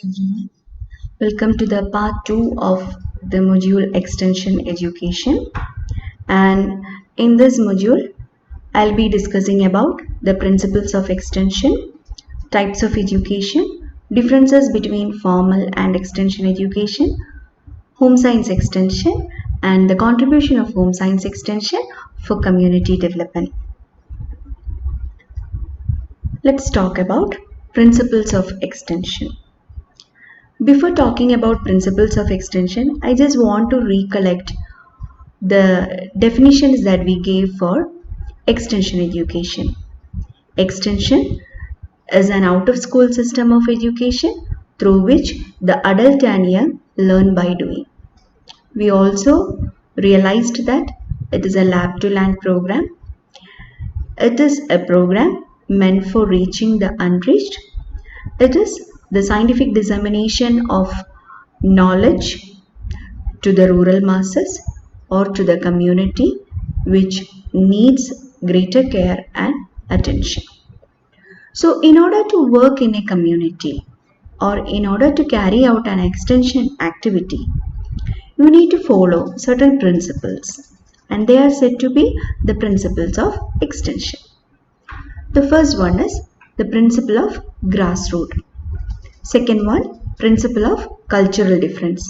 everyone. Welcome to the part 2 of the module Extension Education. And in this module, I'll be discussing about the principles of extension, types of education, differences between formal and extension education, home science extension, and the contribution of home science extension for community development. Let's talk about principles of extension. Before talking about principles of extension, I just want to recollect the definitions that we gave for extension education. Extension is an out-of-school system of education through which the adult and young learn by doing. We also realized that it is a lab-to-land program. It is a program meant for reaching the unreached. It is the scientific dissemination of knowledge to the rural masses or to the community which needs greater care and attention. So in order to work in a community or in order to carry out an extension activity, you need to follow certain principles, and they are said to be the principles of extension. The first one is the principle of grassroots. Second one, principle of cultural difference.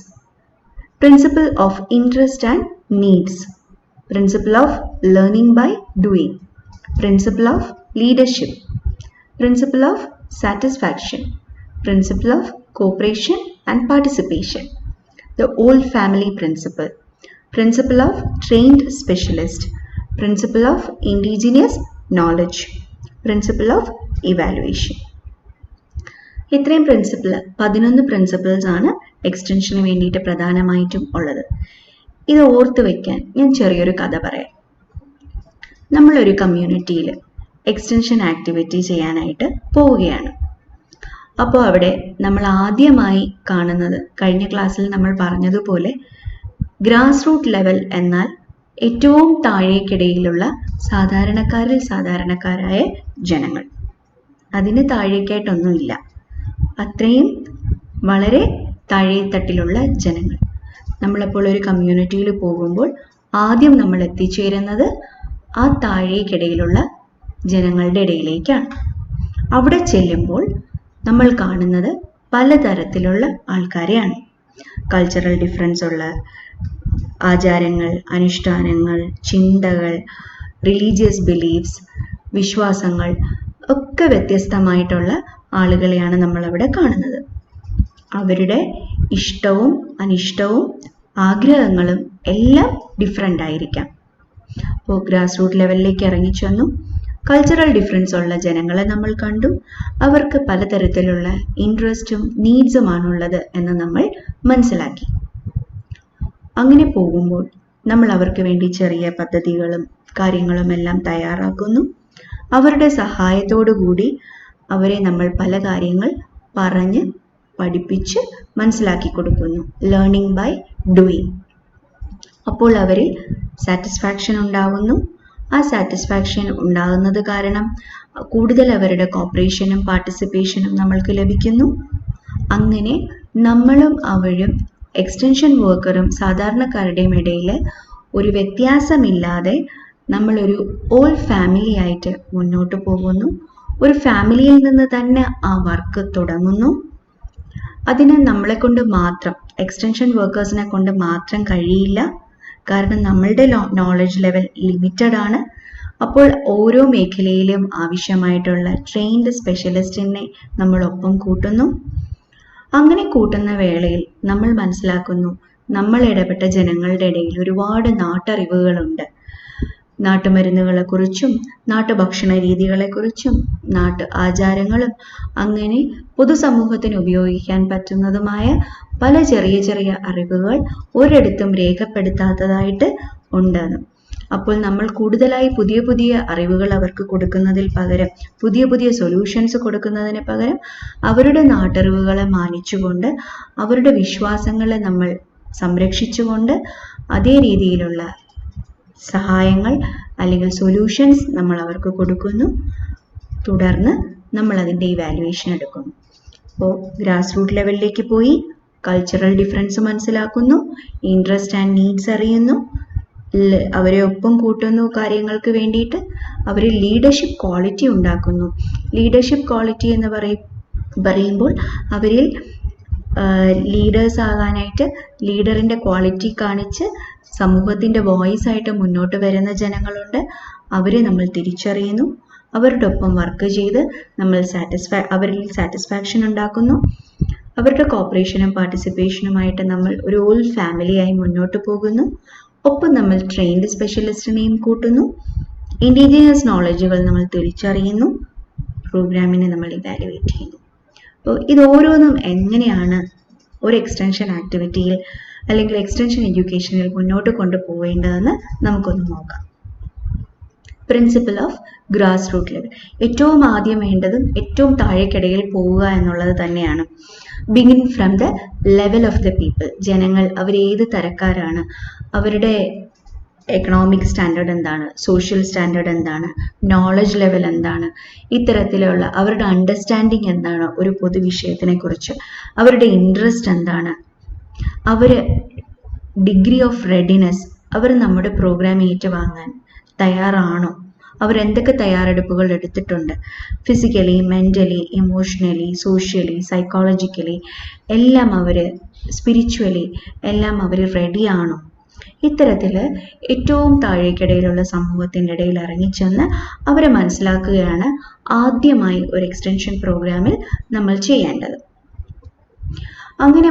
Principle of interest and needs. Principle of learning by doing. Principle of leadership. Principle of satisfaction. Principle of cooperation and participation. The old family principle. Principle of trained specialist. Principle of indigenous knowledge. Principle of evaluation. ഇത്രയും 11 principles ആണ് എക്സ്റ്റൻഷന് വേണ്ടിയിട്ട് പ്രധാനമായിട്ടും ഉള്ളത്. ഇത് ഓർത്ത് വയ്ക്കാൻ ഞാൻ ചെറിയൊരു കഥ പറയാം. നമ്മളൊരു കമ്മ്യൂണിറ്റിയിൽ എക്സ്റ്റൻഷൻ ആക്ടിവിറ്റി ചെയ്യാനായിട്ട് പോവുകയാണ്. അപ്പോൾ അവിടെ നമ്മൾ ആദ്യമായി കാണുന്നത്, കഴിഞ്ഞ ക്ലാസ്സിൽ നമ്മൾ പറഞ്ഞതുപോലെ, ഗ്രാസ് റൂട്ട് ലെവൽ എന്നാൽ ഏറ്റവും താഴേക്കിടയിലുള്ള സാധാരണക്കാരിൽ സാധാരണക്കാരായ ജനങ്ങൾ. അതിന് താഴേക്കായിട്ടൊന്നുമില്ല, അത്രയും വളരെ താഴെത്തട്ടിലുള്ള ജനങ്ങൾ. നമ്മളപ്പോൾ ഒരു കമ്മ്യൂണിറ്റിയിൽ പോകുമ്പോൾ ആദ്യം നമ്മൾ എത്തിച്ചേരുന്നത് ആ താഴേക്കിടയിലുള്ള ജനങ്ങളുടെ ഇടയിലേക്കാണ്. അവിടെ ചെല്ലുമ്പോൾ നമ്മൾ കാണുന്നത് പലതരത്തിലുള്ള ആൾക്കാരെയാണ്. കൾച്ചറൽ ഡിഫറൻസ് ഉള്ള ആചാരങ്ങൾ, അനുഷ്ഠാനങ്ങൾ, ചിന്തകൾ, റിലീജിയസ് ബിലീഫ്സ്, വിശ്വാസങ്ങൾ ഒക്കെ വ്യത്യസ്തമായിട്ടുള്ള ആളുകളെയാണ് നമ്മളവിടെ കാണുന്നത്. അവരുടെ ഇഷ്ടവും അനിഷ്ടവും ആഗ്രഹങ്ങളും എല്ലാം ഡിഫറെൻ്റ് ആയിരിക്കാം. അപ്പോൾ ഗ്രാസ് റൂട്ട് ലെവലിലേക്ക് ഇറങ്ങിച്ചെന്നു. കൾച്ചറൽ ഡിഫറൻസ് ഉള്ള ജനങ്ങളെ നമ്മൾ കണ്ടു. അവർക്ക് പലതരത്തിലുള്ള ഇൻട്രസ്റ്റും നീഡ്സുമാണുള്ളത് എന്ന് നമ്മൾ മനസ്സിലാക്കി. അങ്ങനെ പോകുമ്പോൾ നമ്മൾ അവർക്ക് വേണ്ടി ചെറിയ പദ്ധതികളും കാര്യങ്ങളും എല്ലാം തയ്യാറാക്കുന്നു. അവരുടെ സഹായത്തോടു കൂടി അവരെ നമ്മൾ പല കാര്യങ്ങൾ പറഞ്ഞ് പഠിപ്പിച്ച് മനസ്സിലാക്കി കൊടുക്കുന്നു. Learning by doing. അപ്പോൾ അവരിൽ സാറ്റിസ്ഫാക്ഷൻ ഉണ്ടാവുന്നു. ആ സാറ്റിസ്ഫാക്ഷൻ ഉണ്ടാകുന്നത് കാരണം കൂടുതൽ അവരുടെ കോപ്പറേഷനും പാർട്ടിസിപ്പേഷനും നമ്മൾക്ക് ലഭിക്കുന്നു. അങ്ങനെ നമ്മളും അവരും എക്സ്റ്റൻഷൻ വർക്കറും സാധാരണക്കാരുടെയും ഇടയിൽ ഒരു വ്യത്യാസമില്ലാതെ നമ്മളൊരു ഓൾ ഫാമിലി ആയിട്ട് മുന്നോട്ട് പോകുന്നു. ഒരു ഫാമിലിയിൽ നിന്ന് തന്നെ ആ വർക്ക് തുടങ്ങുന്നു. അതിന് നമ്മളെ കൊണ്ട് മാത്രം, എക്സ്റ്റൻഷൻ വർക്കേഴ്സിനെ കൊണ്ട് മാത്രം കഴിയില്ല. കാരണം നമ്മളുടെ നോളജ് ലെവൽ ലിമിറ്റഡ് ആണ്. അപ്പോൾ ഓരോ മേഖലയിലും ആവശ്യമായിട്ടുള്ള ട്രെയിൻഡ് സ്പെഷ്യലിസ്റ്റിനെ നമ്മളൊപ്പം കൂട്ടുന്നു. അങ്ങനെ കൂട്ടുന്ന വേളയിൽ നമ്മൾ മനസ്സിലാക്കുന്നു, നമ്മൾ ഇടപെട്ട ജനങ്ങളുടെ ഇടയിൽ ഒരുപാട് നാട്ടറിവുകളുണ്ട്. നാട്ടുമരുന്നുകളെക്കുറിച്ചും നാട്ടുഭക്ഷണ രീതികളെക്കുറിച്ചും നാട്ടു ആചാരങ്ങളും അങ്ങനെ പൊതുസമൂഹത്തിന് ഉപയോഗിക്കാൻ പറ്റുന്നതുമായ പല ചെറിയ ചെറിയ അറിവുകൾ ഒരിടത്തും രേഖപ്പെടുത്താത്തതായിട്ട് ഉണ്ടെന്ന്. അപ്പോൾ നമ്മൾ കൂടുതലായി പുതിയ പുതിയ അറിവുകൾ അവർക്ക് കൊടുക്കുന്നതിൽ പകരം, പുതിയ പുതിയ സൊല്യൂഷൻസ് കൊടുക്കുന്നതിന് പകരം അവരുടെ നാട്ടറിവുകളെ മാനിച്ചുകൊണ്ട് അവരുടെ വിശ്വാസങ്ങളെ നമ്മൾ സംരക്ഷിച്ചുകൊണ്ട് അതേ രീതിയിലുള്ള സഹായങ്ങൾ അല്ലെങ്കിൽ സൊല്യൂഷൻസ് നമ്മൾ അവർക്ക് കൊടുക്കുന്നു. തുടർന്ന് നമ്മൾ അതിൻ്റെ ഇവാലുവേഷൻ എടുക്കുന്നു. അപ്പോൾ ഗ്രാസ് റൂട്ട് ലെവലിലേക്ക് പോയി കൾച്ചറൽ ഡിഫറൻസ് മനസ്സിലാക്കുന്നു, ഇൻട്രസ്റ്റ് ആൻഡ് നീഡ്സ് അറിയുന്നു, അവരെ ഒപ്പം കൂട്ടുന്നു കാര്യങ്ങൾക്ക് വേണ്ടിയിട്ട്, അവർ ലീഡർഷിപ്പ് ക്വാളിറ്റി ഉണ്ടാക്കുന്നു. ലീഡർഷിപ്പ് ക്വാളിറ്റി എന്ന് പറയുമ്പോൾ അവരിൽ ലീഡേഴ്സ് ആകാനായിട്ട് ലീഡറിൻ്റെ ക്വാളിറ്റി കാണിച്ച് സമൂഹത്തിൻ്റെ വോയിസ് ആയിട്ട് മുന്നോട്ട് വരുന്ന ജനങ്ങളുണ്ട്. അവരെ നമ്മൾ തിരിച്ചറിയുന്നു, അവരുടെ ഒപ്പം വർക്ക് ചെയ്ത് നമ്മൾ അവരിൽ സാറ്റിസ്ഫാക്ഷൻ ഉണ്ടാക്കുന്നു. അവരുടെ കോപ്പറേഷനും പാർട്ടിസിപ്പേഷനുമായിട്ട് നമ്മൾ ഒരു ഓൾ ഫാമിലിയായി മുന്നോട്ട് പോകുന്നു. ഒപ്പം നമ്മൾ ട്രെയിൻഡ് സ്പെഷ്യലിസ്റ്റിനെയും കൂട്ടുന്നു. ഇൻഡിജിനിയസ് നോളജുകൾ നമ്മൾ തിരിച്ചറിയുന്നു. പ്രോഗ്രാമിനെ നമ്മൾ ഇവാലുവേറ്റ് ചെയ്യുന്നു. അപ്പോൾ ഇത് ഓരോന്നും എങ്ങനെയാണ് ഒരു എക്സ്റ്റൻഷൻ ആക്ടിവിറ്റിയിൽ അല്ലെങ്കിൽ എക്സ്റ്റൻഷൻ എഡ്യൂക്കേഷനിൽ മുന്നോട്ട് കൊണ്ടുപോകേണ്ടതെന്ന് നമുക്കൊന്ന് നോക്കാം. Principle of grass root level. ഏറ്റവും ആദ്യം വേണ്ടതും ഏറ്റവും താഴേക്കിടയിൽ പോവുക എന്നുള്ളത് തന്നെയാണ്. Begin from the level of the people. ജനങ്ങൾ അവരേത് തരക്കാരാണ്, അവരുടെ എക്കണോമിക് സ്റ്റാൻഡേർഡ് എന്താണ്, സോഷ്യൽ സ്റ്റാൻഡേർഡ് എന്താണ്, നോളജ് ലെവൽ എന്താണ്, ഇത്തരത്തിലുള്ള അവരുടെ അണ്ടർസ്റ്റാൻഡിങ് എന്താണ് ഒരു പൊതുവിഷയത്തിനെ കുറിച്ച്, അവരുടെ ഇൻട്രസ്റ്റ് എന്താണ്, അവർ ഡിഗ്രി ഓഫ് റെഡിനെസ്, അവർ നമ്മുടെ പ്രോഗ്രാം ഏറ്റുവാങ്ങാൻ തയ്യാറാണോ, അവരെന്തൊക്കെ തയ്യാറെടുപ്പുകൾ എടുത്തിട്ടുണ്ട്, physically, mentally, emotionally, socially, psychologically എല്ലാം അവർ, സ്പിരിച്വലി എല്ലാം അവർ റെഡിയാണോ. ഇത്തരത്തിൽ ഏറ്റവും താഴേക്കിടയിലുള്ള സമൂഹത്തിൻ്റെ ഇടയിൽ ഇറങ്ങിച്ചെന്ന് അവരെ മനസ്സിലാക്കുകയാണ് ആദ്യമായി ഒരു എക്സ്റ്റൻഷൻ പ്രോഗ്രാമിൽ നമ്മൾ ചെയ്യേണ്ടത്. അങ്ങനെ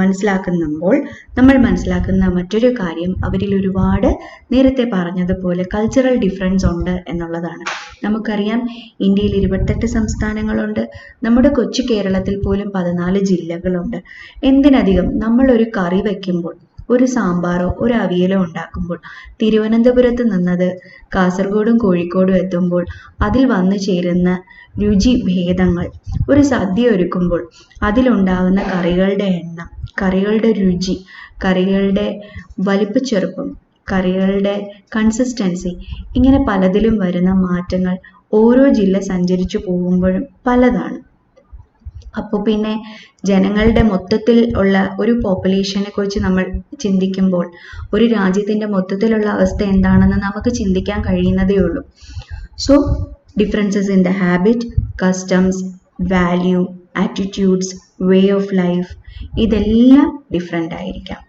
മനസ്സിലാക്കുമ്പോൾ നമ്മൾ മനസ്സിലാക്കുന്ന മറ്റൊരു കാര്യം അവരിൽ ഒരുപാട് നേരത്തെ പറഞ്ഞതുപോലെ കൾച്ചറൽ ഡിഫറൻസ് ഉണ്ട് എന്നുള്ളതാണ്. നമുക്കറിയാം ഇന്ത്യയിൽ 28 സംസ്ഥാനങ്ങളുണ്ട്. നമ്മുടെ കൊച്ചു കേരളത്തിൽ പോലും 14 ജില്ലകളുണ്ട്. എന്തിനധികം നമ്മളൊരു കറി വയ്ക്കുമ്പോൾ, ഒരു സാമ്പാറോ ഒരു അവിയലോ ഉണ്ടാക്കുമ്പോൾ തിരുവനന്തപുരത്ത് നിന്നത് കാസർഗോഡും കോഴിക്കോടും എത്തുമ്പോൾ അതിൽ വന്നു ചേരുന്ന രുചി ഭേദങ്ങൾ, ഒരു സദ്യ ഒരുക്കുമ്പോൾ അതിലുണ്ടാകുന്ന കറികളുടെ എണ്ണം, കറികളുടെ രുചി, കറികളുടെ വലിപ്പച്ചെറുപ്പം, കറികളുടെ കൺസിസ്റ്റൻസി, ഇങ്ങനെ പലതിലും വരുന്ന മാറ്റങ്ങൾ ഓരോ ജില്ല സഞ്ചരിച്ചു പോകുമ്പോഴും പലതാണ്. അപ്പോൾ പിന്നെ ജനങ്ങളുടെ മൊത്തത്തിൽ ഉള്ള ഒരു പോപ്പുലേഷനെ കുറിച്ച് നമ്മൾ ചിന്തിക്കുമ്പോൾ ഒരു രാജ്യത്തിൻ്റെ മൊത്തത്തിലുള്ള അവസ്ഥ എന്താണെന്ന് നമുക്ക് ചിന്തിക്കാൻ കഴിയുന്നതേ ഉള്ളൂ. So differences in the habit, customs, value, attitudes, way of life, ഇതെല്ലാം ഡിഫറെൻ്റ് ആയിരിക്കാം.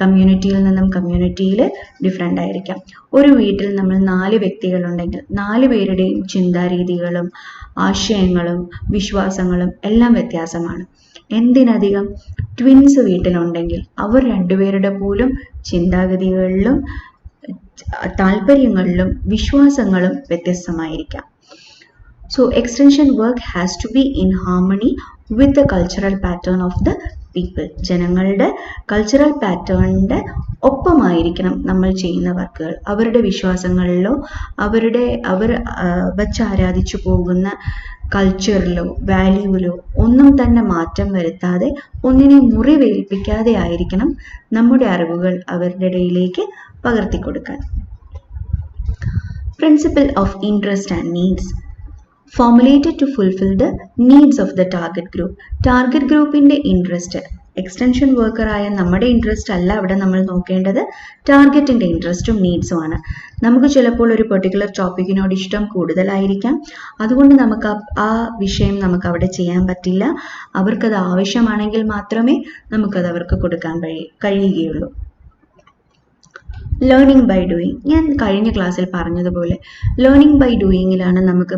കമ്മ്യൂണിറ്റിയിൽ നിന്നും കമ്മ്യൂണിറ്റിയിൽ ഡിഫറെൻ്റ് ആയിരിക്കാം. ഒരു വീട്ടിൽ നമ്മൾ 4 വ്യക്തികളുണ്ടെങ്കിൽ 4 പേരുടെയും ചിന്താരീതികളും ആശയങ്ങളും വിശ്വാസങ്ങളും എല്ലാം വ്യത്യാസമാണ്. എന്തിനധികം ട്വിൻസ് വീട്ടിലുണ്ടെങ്കിൽ അവർ 2 പേരുടെ പോലും ചിന്താഗതികളിലും താല്പര്യങ്ങളിലും വിശ്വാസങ്ങളും വ്യത്യസ്തമായിരിക്കാം. So extension work has to be in harmony with the cultural pattern of the people. ജനങ്ങളുടെ കൾച്ചറൽ പാറ്റേണിൻ്റെ ഒപ്പമായിരിക്കണം നമ്മൾ ചെയ്യുന്ന വർക്കുകൾ. അവരുടെ വിശ്വാസങ്ങളിലോ അവർ വച്ചാരാധിച്ചു പോകുന്ന കൾച്ചറിലോ വാല്യൂവിലോ ഒന്നും തന്നെ മാറ്റം വരുത്താതെ, ഒന്നിനെ മുറിവേൽപ്പിക്കാതെ ആയിരിക്കണം നമ്മുടെ അറിവുകൾ അവരുടെ ഇടയിലേക്ക് പകർത്തിക്കൊടുക്കാൻ. Principle of interest and needs. Formulated to fulfill the needs of the target group. Target ഗ്രൂപ്പിൻ്റെ ഇൻട്രസ്റ്റ്, എക്സ്റ്റൻഷൻ വർക്കറായ നമ്മുടെ ഇൻട്രസ്റ്റ് അല്ല അവിടെ നമ്മൾ നോക്കേണ്ടത്, ടാർഗറ്റിൻ്റെ ഇൻട്രസ്റ്റും നീഡ്സുമാണ്. നമുക്ക് ചിലപ്പോൾ ഒരു പെർട്ടിക്കുലർ ടോപ്പിക്കിനോട് ഇഷ്ടം കൂടുതലായിരിക്കാം. അതുകൊണ്ട് നമുക്ക് ആ വിഷയം നമുക്ക് അവിടെ ചെയ്യാൻ പറ്റില്ല. അവർക്കത് ആവശ്യമാണെങ്കിൽ മാത്രമേ നമുക്കത് അവർക്ക് കൊടുക്കാൻ കഴിയുകയുള്ളൂ. Learning by doing. ഞാൻ കഴിഞ്ഞ ക്ലാസ്സിൽ പറഞ്ഞതുപോലെ ലേണിംഗ് ബൈ ഡൂയിങ്ങിലാണ് നമുക്ക്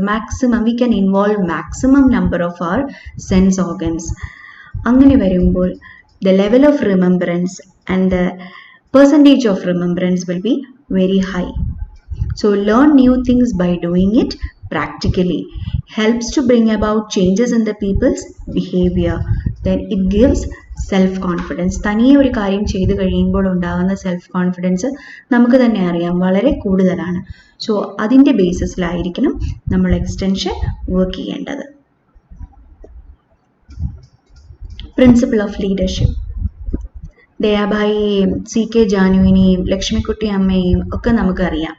we can involve maximum number of our sense organs. അങ്ങനെ വരുമ്പോൾ the level of remembrance and the percentage of remembrance will be very high. So learn new things by doing it practically helps to bring about changes in the people's behavior. Then it gives self confidence. തനിയെ ഒരു കാര്യം ചെയ്തു കഴിയുമ്പോൾ ഉണ്ടാകുന്ന self confidence നമുക്ക് തന്നെ അറിയാം വളരെ കൂടുതലാണ്. സോ അതിൻ്റെ ബേസിസിലായിരിക്കണം നമ്മൾ എക്സ്റ്റൻഷൻ വർക്ക് ചെയ്യേണ്ടത്. Principle of leadership. ദയാഭായിയെയും CK ജാനുവിനെയും ലക്ഷ്മിക്കുട്ടി അമ്മയെയും ഒക്കെ നമുക്കറിയാം.